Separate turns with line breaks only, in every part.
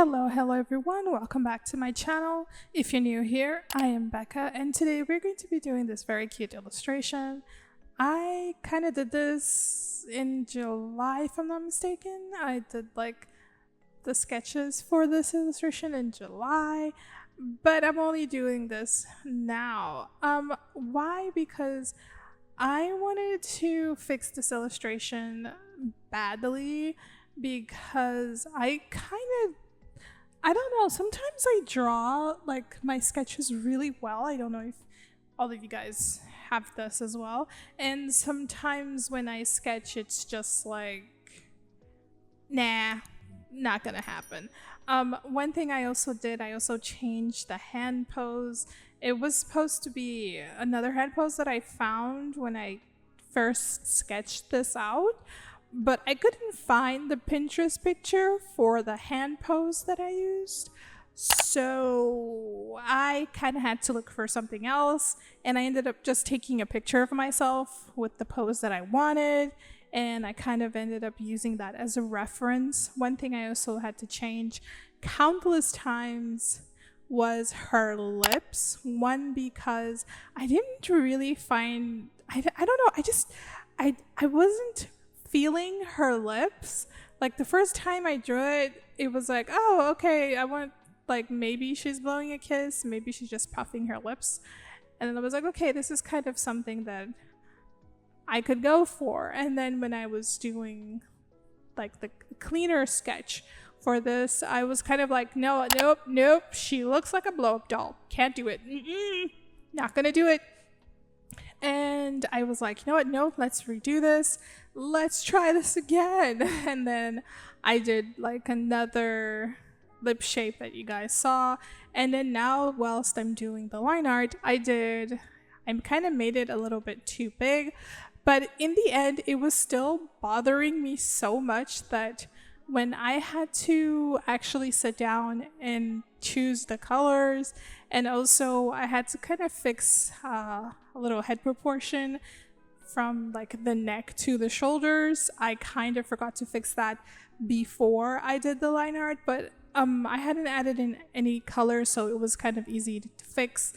Hello everyone, welcome back to my channel. If you're new here, I am Becca and today we're going to be doing this very cute illustration. I kind of did this in July if I'm not mistaken. I did like the sketches for this illustration in July, but I'm only doing this now. Why? Because I wanted to fix this illustration badly because I don't know, sometimes I draw like my sketches really well. I don't know if all of you guys have this as well. And sometimes when I sketch, it's just like, nah, not gonna happen. One thing I also did, I also changed the hand pose. It was supposed to be another hand pose that I found when I first sketched this out, but I couldn't find the Pinterest picture for the hand pose that I used. So I kind of had to look for something else, and I ended up just taking a picture of myself with the pose that I wanted, and I kind of ended up using that as a reference. One thing I also had to change countless times was her lips. One, because I didn't really find, I don't know, I wasn't feeling her lips. Like the first time I drew it, it was like, oh, okay, I want, like, maybe she's blowing a kiss, maybe she's just puffing her lips. And then I was like, okay, this is kind of something that I could go for. And then when I was doing like the cleaner sketch for this, I was kind of like, nope, she looks like a blow-up doll. Can't do it. Not gonna do it. And I was like, you know what, no, let's redo this. Let's try this again. And then I did like another lip shape that you guys saw. And then now, whilst I'm doing the line art, I kind of made it a little bit too big. But in the end, it was still bothering me so much that when I had to actually sit down and choose the colors, and also I had to kind of fix a little head proportion from like the neck to the shoulders. I kind of forgot to fix that before I did the line art, but I hadn't added in any color, so it was kind of easy to fix.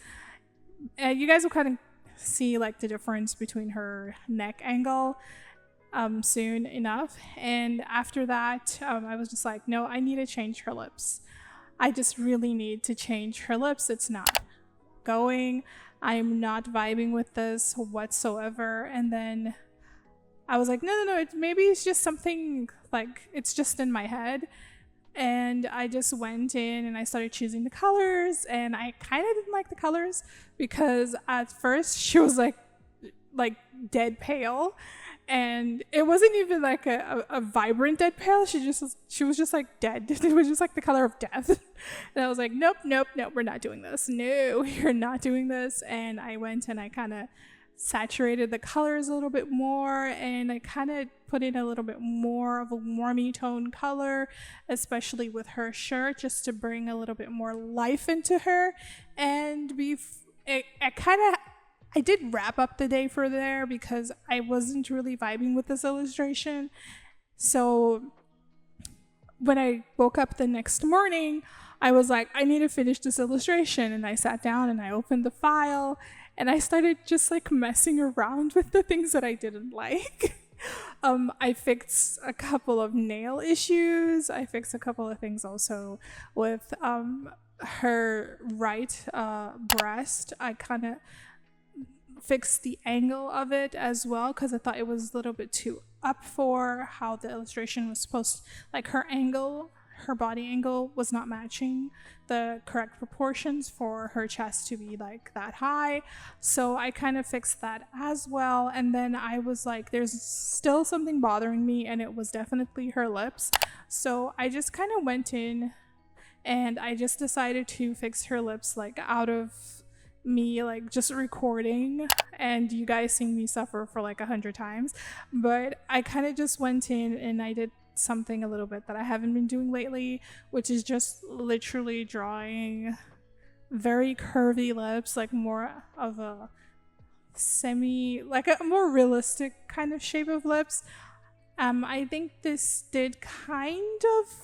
And you guys will kind of see like the difference between her neck angle soon enough. And after that, I was just like, no, I need to change her lips. I just really need to change her lips. It's not going. I'm not vibing with this whatsoever. And then I was like, no, maybe it's just something, like, it's just in my head. And I just went in and I started choosing the colors, and I kind of didn't like the colors because at first she was like dead pale, and it wasn't even like a vibrant dead pale. She was just like dead. It was just like the color of death. And I was like, nope, we're not doing this. No, you're not doing this. And I went and I kind of saturated the colors a little bit more, and I kind of put in a little bit more of a warmy tone color, especially with her shirt, just to bring a little bit more life into her. And I did wrap up the day for there because I wasn't really vibing with this illustration. So when I woke up the next morning, I was like, I need to finish this illustration. And I sat down and I opened the file and I started just like messing around with the things that I didn't like. I fixed a couple of nail issues. I fixed a couple of things also with her right breast. I kind of fixed the angle of it as well because I thought it was a little bit too up for how the illustration was supposed, like her body angle was not matching the correct proportions for her chest to be like that high. So I kind of fixed that as well. And then I was like, there's still something bothering me, and it was definitely her lips. So I just kind of went in and I just decided to fix her lips, like out of me like just recording and you guys seeing me suffer for like 100 times. But I kind of just went in and I did something a little bit that I haven't been doing lately, which is just literally drawing very curvy lips, like more of a like a more realistic kind of shape of lips. I think this did kind of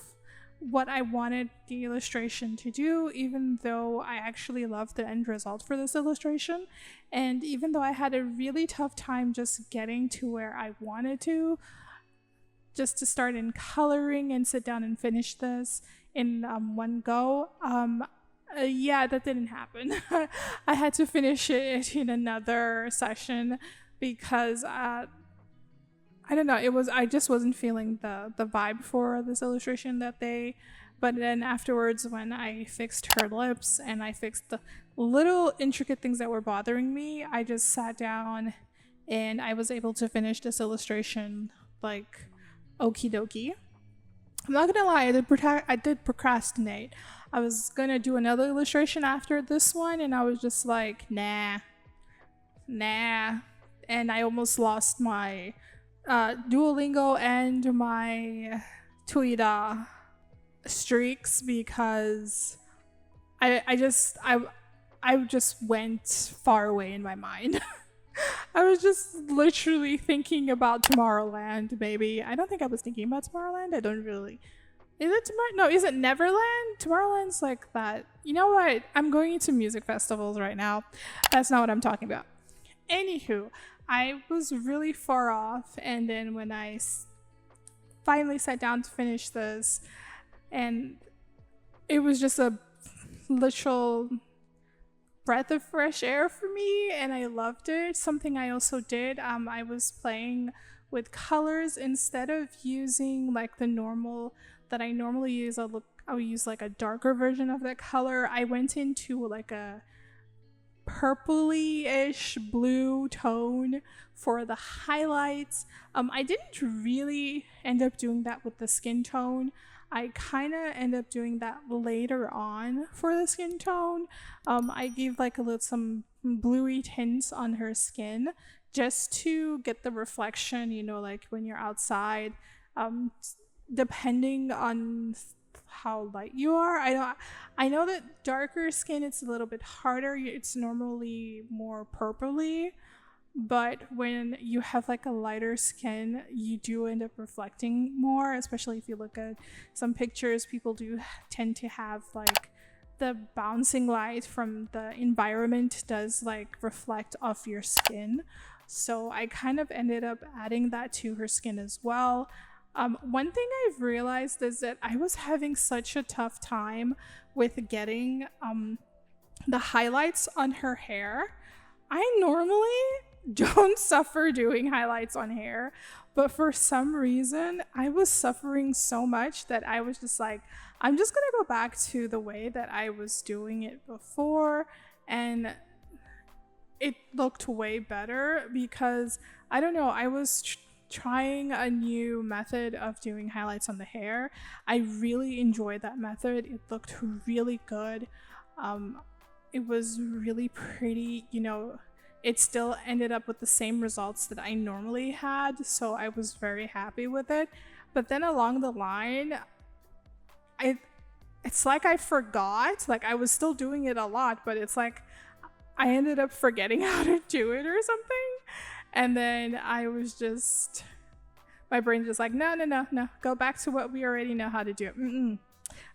what I wanted the illustration to do, even though I actually loved the end result for this illustration. And even though I had a really tough time just getting to where I wanted to, just to start in coloring and sit down and finish this in one go, yeah, that didn't happen. I had to finish it in another session because I don't know, I just wasn't feeling the vibe for this illustration that day. But then afterwards, when I fixed her lips and I fixed the little intricate things that were bothering me, I just sat down and I was able to finish this illustration like okie dokie. I'm not gonna lie, I did procrastinate. I was gonna do another illustration after this one, and I was just like, nah. And I almost lost my Duolingo and my Twitter streaks because I just went far away in my mind. I was just literally thinking about Tomorrowland, maybe. I don't think I was thinking about Tomorrowland. I don't really. Is it No, is it Neverland? Tomorrowland's like that. You know what? I'm going to music festivals right now. That's not what I'm talking about. Anywho, I was really far off, and then when I finally sat down to finish this, and it was just a literal breath of fresh air for me, and I loved it. Something I also did, I was playing with colors instead of using like the normal that I normally use. I'll use like a darker version of that color. I went into like a purpley-ish blue tone for the highlights. I didn't really end up doing that with the skin tone. I kind of end up doing that later on for the skin tone. I gave like some bluey tints on her skin just to get the reflection, you know, like when you're outside, depending on how light you are. I know that darker skin, it's a little bit harder. It's normally more purpley, but when you have like a lighter skin, you do end up reflecting more, especially if you look at some pictures. People do tend to have like the bouncing light from the environment does like reflect off your skin. So I kind of ended up adding that to her skin as well. One thing I've realized is that I was having such a tough time with getting the highlights on her hair. I normally don't suffer doing highlights on hair, but for some reason, I was suffering so much that I was just like, I'm just gonna go back to the way that I was doing it before, and it looked way better because, I don't know, I was trying a new method of doing highlights on the hair. I really enjoyed that method. It looked really good. It was really pretty, you know. It still ended up with the same results that I normally had, so I was very happy with it. But then along the line, it's like I forgot. Like I was still doing it a lot, but it's like I ended up forgetting how to do it or something. And then I was just, my brain just like, no, go back to what we already know how to do.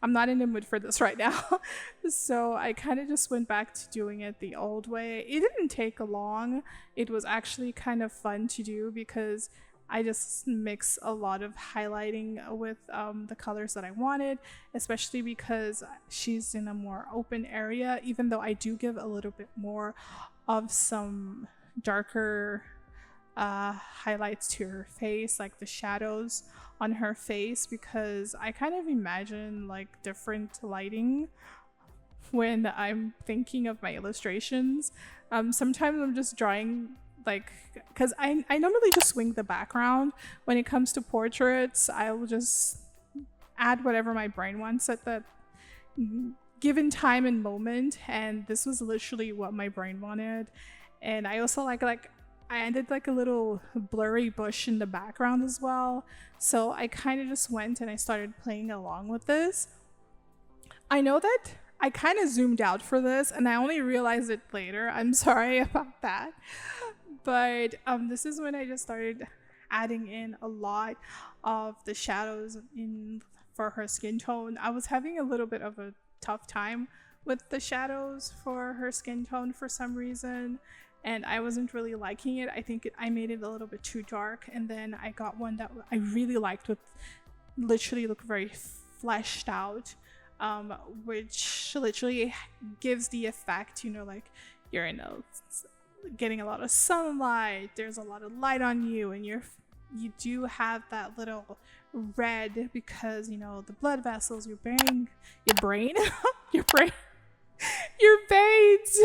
I'm not in the mood for this right now. So I kind of just went back to doing it the old way. It didn't take long. It was actually kind of fun to do because I just mix a lot of highlighting with the colors that I wanted, especially because she's in a more open area, even though I do give a little bit more of some darker highlights to her face, like the shadows on her face, because I kind of imagine like different lighting when I'm thinking of my illustrations. Sometimes I'm just drawing like, because I normally just swing the background. When it comes to portraits, I will just add whatever my brain wants at that given time and moment, and this was literally what my brain wanted. And I also like I ended like a little blurry bush in the background as well. So I kind of just went and I started playing along with this. I know that I kind of zoomed out for this and I only realized it later. I'm sorry about that. But this is when I just started adding in a lot of the shadows in for her skin tone. I was having a little bit of a tough time with the shadows for her skin tone for some reason, and I wasn't really liking it. I think I made it a little bit too dark, and then I got one that I really liked with literally looked very fleshed out, which literally gives the effect, you know, like you're in a getting a lot of sunlight, there's a lot of light on you, and you do have that little red because, you know, the blood vessels, your brain your veins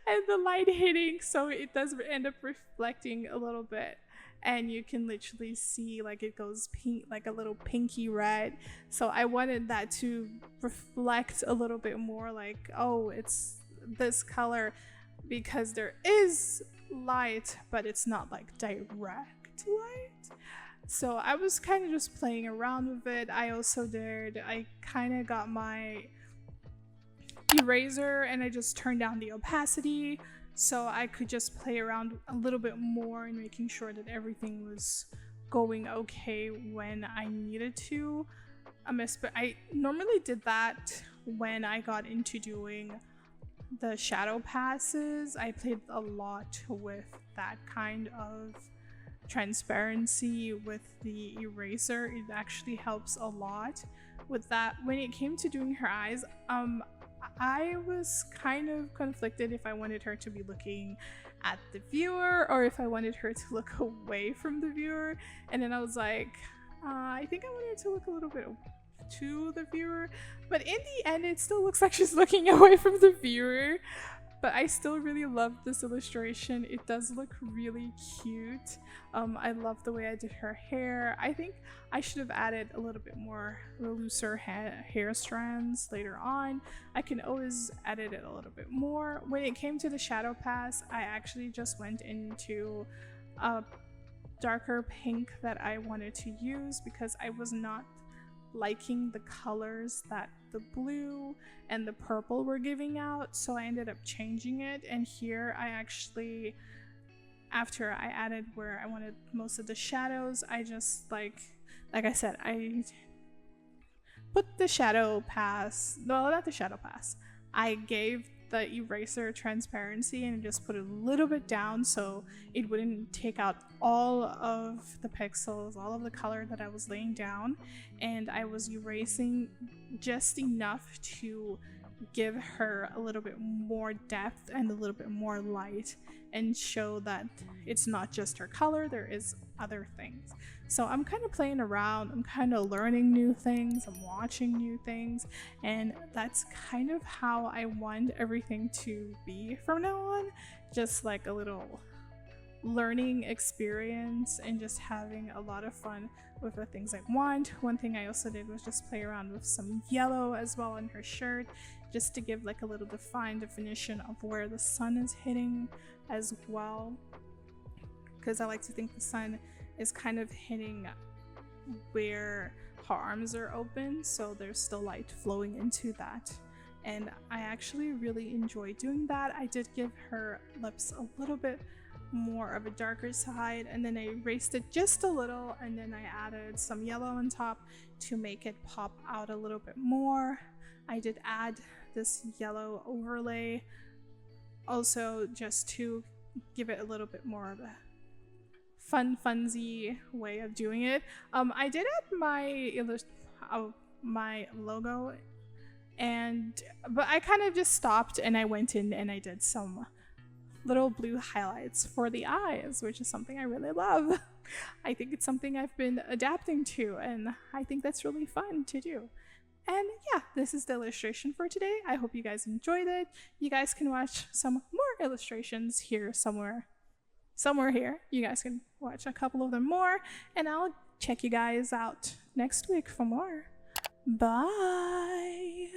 and the light hitting, so it does end up reflecting a little bit, and you can literally see like it goes pink, like a little pinky red. So I wanted that to reflect a little bit more like, oh, it's this color, because there is light, but it's not like direct light. So I was kind of just playing around with it. I kind of got my eraser and I just turned down the opacity so I could just play around a little bit more and making sure that everything was going okay when I needed to. I normally did that when I got into doing the shadow passes. I played a lot with that kind of transparency with the eraser. It actually helps a lot with that. When it came to doing her eyes, I was kind of conflicted if I wanted her to be looking at the viewer or if I wanted her to look away from the viewer, and then I was like, I think I want her to look a little bit to the viewer, but in the end it still looks like she's looking away from the viewer. But I still really love this illustration. It does look really cute. I love the way I did her hair. I think I should have added a little bit more looser hair strands later on. I can always edit it a little bit more. When it came to the shadow pass, I actually just went into a darker pink that I wanted to use because I was not liking the colors that the blue and the purple were giving out, so I ended up changing it. And here I actually, after I added where I wanted most of the shadows, I just like I said, I put the shadow pass, no, not the shadow pass, I gave the eraser transparency and just put it a little bit down so it wouldn't take out all of the pixels, all of the color that I was laying down, and I was erasing just enough to give her a little bit more depth and a little bit more light and show that it's not just her color, there is other things. So I'm kind of playing around, I'm kind of learning new things, I'm watching new things, and that's kind of how I want everything to be from now on. Just like a little learning experience and just having a lot of fun with the things I want. One thing I also did was just play around with some yellow as well on her shirt, just to give like a little defined definition of where the sun is hitting as well, because I like to think the sun is kind of hitting where her arms are open, so there's still light flowing into that, and I actually really enjoy doing that. I did give her lips a little bit more of a darker side, and then I erased it just a little, and then I added some yellow on top to make it pop out a little bit more. I did add this yellow overlay also just to give it a little bit more of a funsy way of doing it. I did add my logo, but I kind of just stopped and I went in and I did some little blue highlights for the eyes, which is something I really love. I think it's something I've been adapting to, and I think that's really fun to do. And yeah, this is the illustration for today. I hope you guys enjoyed it. You guys can watch some more illustrations here somewhere here. You guys can watch a couple of them more, and I'll check you guys out next week for more. Bye!